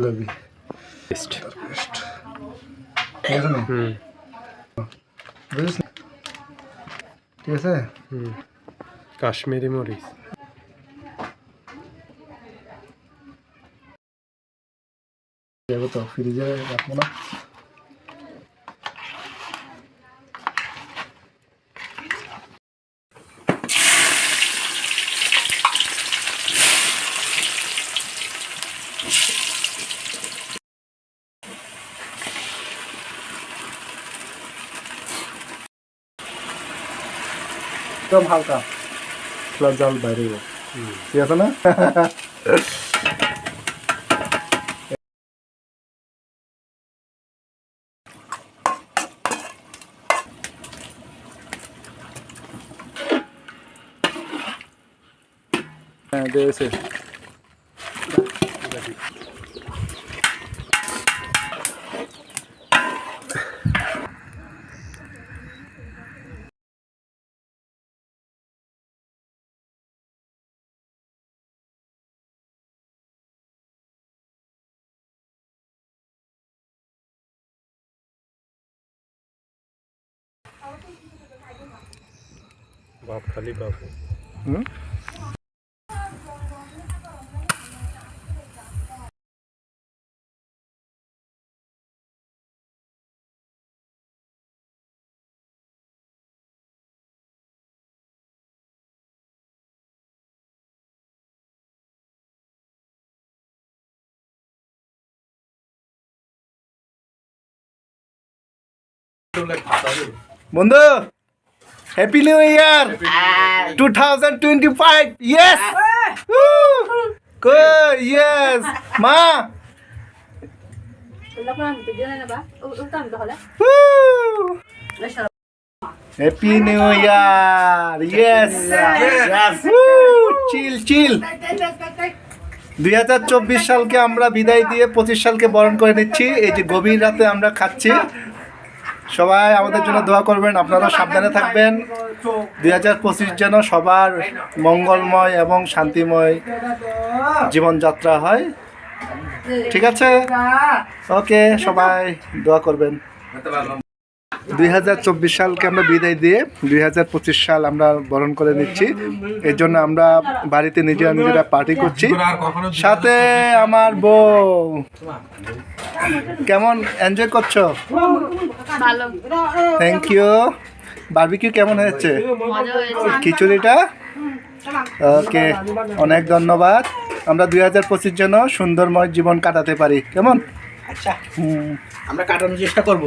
Lobby paste ঠিক আছে না? বুঝিস না? ঠিক আছে কাশ্মীরি মরিচ যাবো তো ফ্রিজে রাখবো না। একদম হালকা জাল বাইরে ঠিক আছে না? হ্যাঁ দিয়েছে বাপ খালি বাপ বন্ধু happy new year 2025 yes yes মা হ্যাপি নিউ ইয়ার ইয়েস চিল চিল 2024 সালকে আমরা বিদায় দিয়ে 25 সালকে বরণ করে নিচ্ছি। এই যে গভীর রাতে আমরা খাচ্ছি। সবাই আমাদের জন্য দোয়া করবেন, আপনারা সাবধানে থাকবেন। 2025 যেন সবার মঙ্গলময় এবং শান্তিময় জীবনযাত্রা হয়। ঠিক আছে, ওকে, সবাই দোয়া করবেন। 2024 সালকে আমরা বিদায় দিয়ে 2025 সাল আমরা বরণ করে নিচ্ছি। এর জন্য আমরা বাড়িতে নিজেরা পার্টি করছি, সাথে আমার বউ। কেমন এনজয় করছো? ভালো, থ্যাংক ইউ। বারবিকিউ কেমন হয়েছে? মজা হয়েছে। খিচুড়িটা ওকে, অনেক ধন্যবাদ। আমরা 2025 যেন সুন্দরময় জীবন কাটাতে পারি। কেমন? আচ্ছা, আমরা কাটানোর চেষ্টা করব।